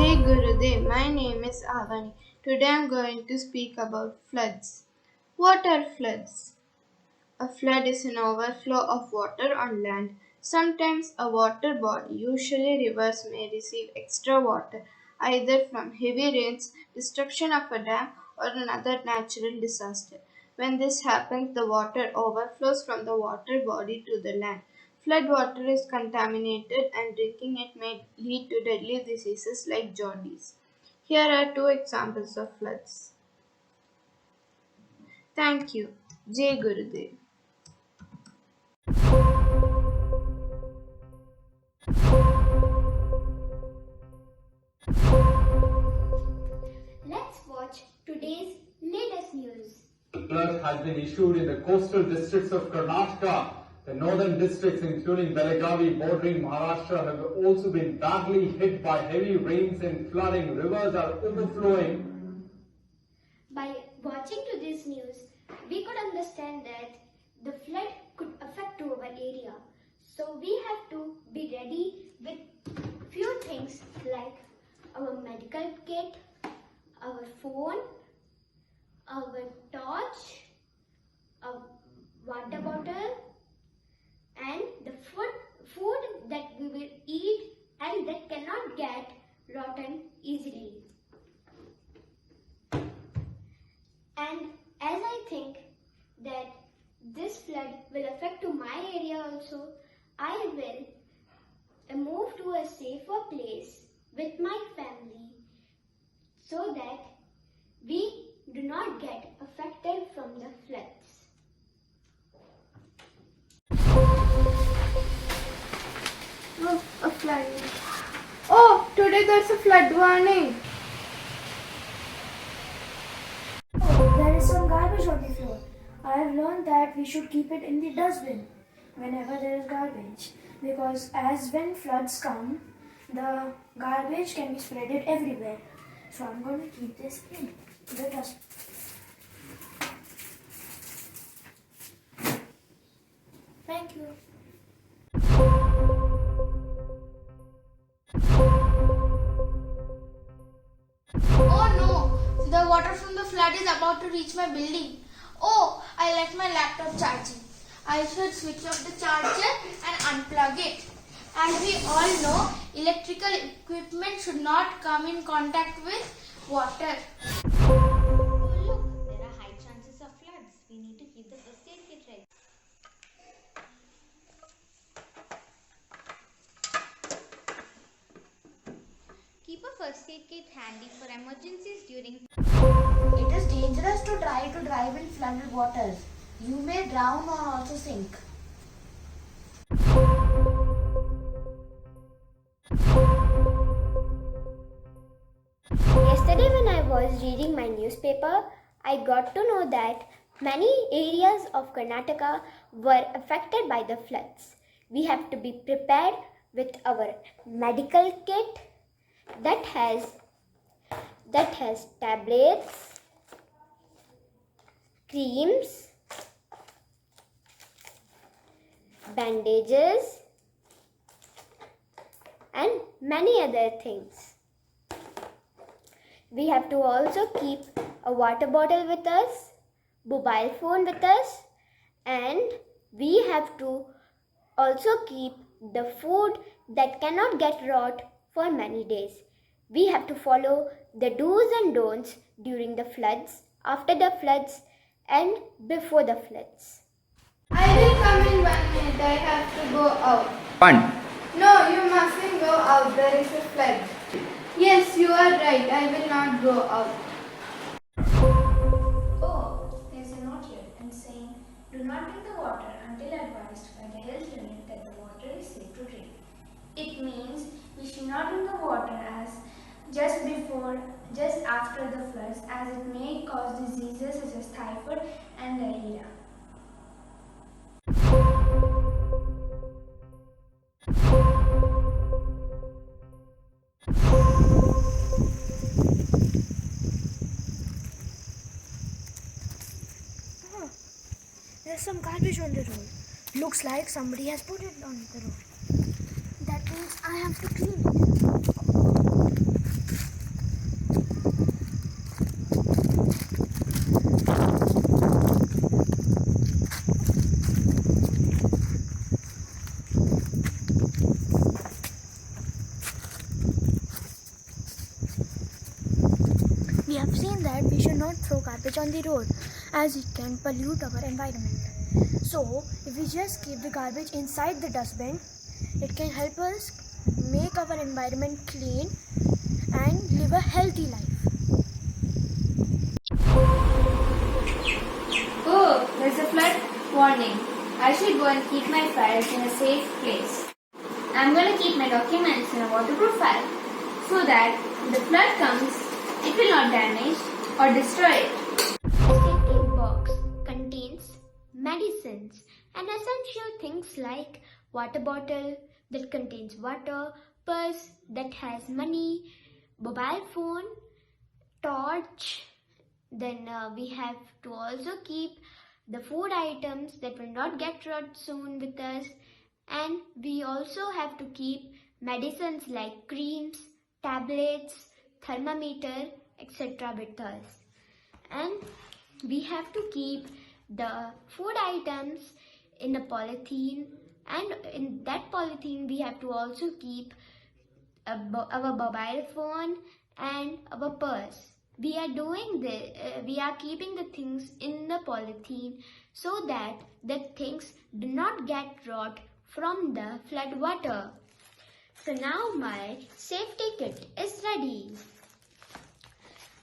Jai Gurudev, my name is Avani. Today I am going to speak about floods. What are floods? A flood is an overflow of water on land. Sometimes a water body, usually rivers, may receive extra water either from heavy rains, destruction of a dam, or another natural disaster. When this happens, the water overflows from the water body to the land. Flood water is contaminated and drinking it may lead to deadly diseases like jaundice. Here are two examples of floods. Thank you. Jai Gurudev. Let's watch today's latest news. Alert has been issued in the coastal districts of Karnataka. The northern districts, including Belagavi, bordering Maharashtra, have also been badly hit by heavy rains and flooding. Rivers are overflowing. By watching to this news, we could understand that the flood could affect to our area. So we have to be ready with few things like our medical kit, our phone, our torch, a water bottle, and the food that we will eat and that cannot get rotten easily. And as I think that this flood will affect to my area also, I will move to a safer place with my family so that we do not get affected from the floods. Oh, a flood. Oh, today there's a flood warning. There is some garbage on the floor. I have learned that we should keep it in the dustbin whenever there is garbage, because as when floods come, the garbage can be spreaded everywhere. So I'm going to keep this in the dustbin. Thank you. Oh no, the water from the flood is about to reach my building. Oh, I left my laptop charging. I should switch off the charger and unplug it. As we all know, electrical equipment should not come in contact with water. Oh look, there are high chances of floods. We need to keep the first aid kit ready. Keep a first aid kit handy for emergencies during. It is dangerous to try to drive in flooded waters. You may drown or also sink. Yesterday when I was reading my newspaper, I got to know that many areas of Karnataka were affected by the floods. We have to be prepared with our medical kit that has tablets, creams, bandages, and many other things. We have to also keep a water bottle with us, mobile phone with us, and we have to also keep the food that cannot get rot for many days. We have to follow the do's and don'ts during the floods, after the floods, and before the floods. I will come in 1 minute. I have to go out. One. No, you mustn't go out. There is a flood. Yes, you are right. I will not go out. Oh, there's a note here and saying, do not drink the water until advised by the health unit that the water is safe to drink. It means we should not drink the water as just after the floods, as it may cause diseases such as typhoid and diarrhea. There's some garbage on the road. Looks like somebody has put it on the road. That means I have to clean it. known that we should not throw garbage on the road as it can pollute our environment. So, if we just keep the garbage inside the dustbin, it can help us make our environment clean and live a healthy life. Oh, there's a flood warning. I should go and keep my files in a safe place. I'm going to keep my documents in a waterproof file so that when the flood comes, it will not damage or destroy it. Safety box contains medicines and essential things like water bottle that contains water, purse that has money, mobile phone, torch. Then we have to also keep the food items that will not get rot soon with us, and we also have to keep medicines like creams, tablets, thermometer, etc. with us. And we have to keep the food items in a polythene, and in that polythene we have to also keep our mobile phone and our purse. We are doing this, we are keeping the things in the polythene so that the things do not get rot from the flood water. So now my safety kit is ready.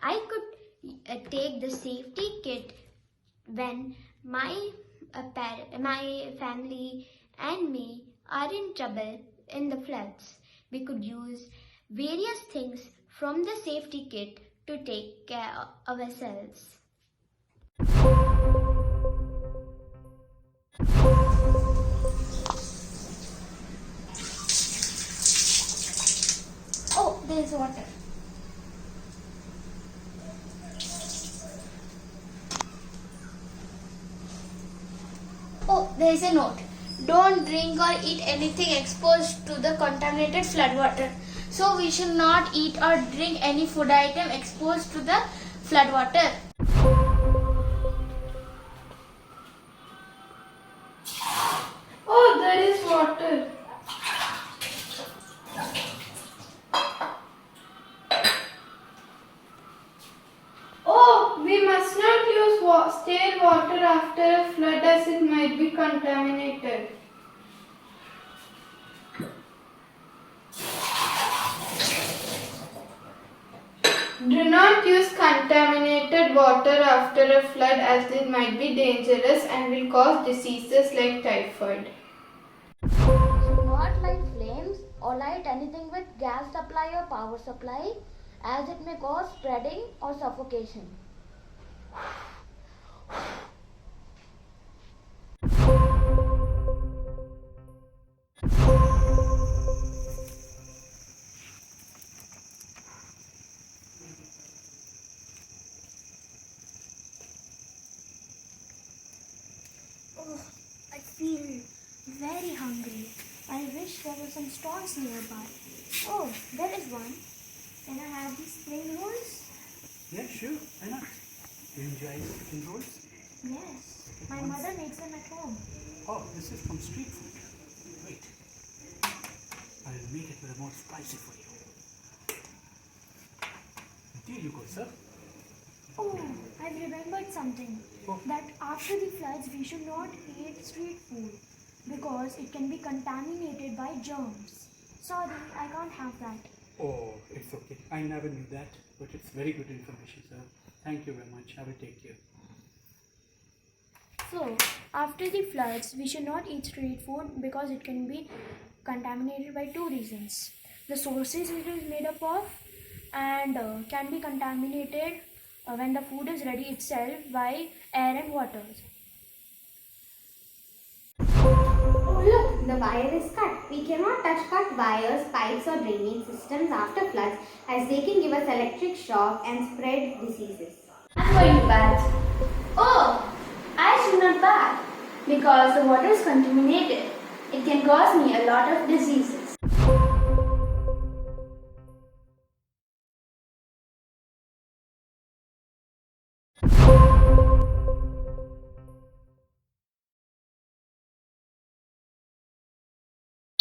I could take the safety kit when my family and me are in trouble in the floods. We could use various things from the safety kit to take care of ourselves. Oh, there is water. Oh, there is a note. Don't drink or eat anything exposed to the contaminated flood water. So we should not eat or drink any food item exposed to the flood water. Oh, there is water. Oh, we must not use stale water after a flood as it might be contaminated. Do not use contaminated water after a flood as it might be dangerous and will cause diseases like typhoid. Should not light flames or light anything with gas supply or power supply, as it may cause spreading or suffocation. Oh, I feel very hungry. I wish there were some stalls nearby. Oh, there is one. Can I have these spring rolls? Yeah, sure. Why not? Do you enjoy spring rolls? Yes. My mother makes them at home. Oh, this is from street food. Wait. I'll make it with a more spicy for you. There you go, sir. Oh, I've remembered something. Oh. That after the floods, we should not eat street food because it can be contaminated by germs. Sorry, I can't have that. Oh, it's okay. I never knew that, but it's very good information, sir. Thank you very much. I will take care. So, after the floods, we should not eat street food because it can be contaminated by two reasons. The sources it is made up of and can be contaminated when the food is ready itself by air and water. Oh look, the wire is cut. We cannot touch cut wires, pipes or drainage systems after floods as they can give us electric shock and spread diseases. I'm going to bath. Oh, I should not bath because the water is contaminated. It can cause me a lot of diseases.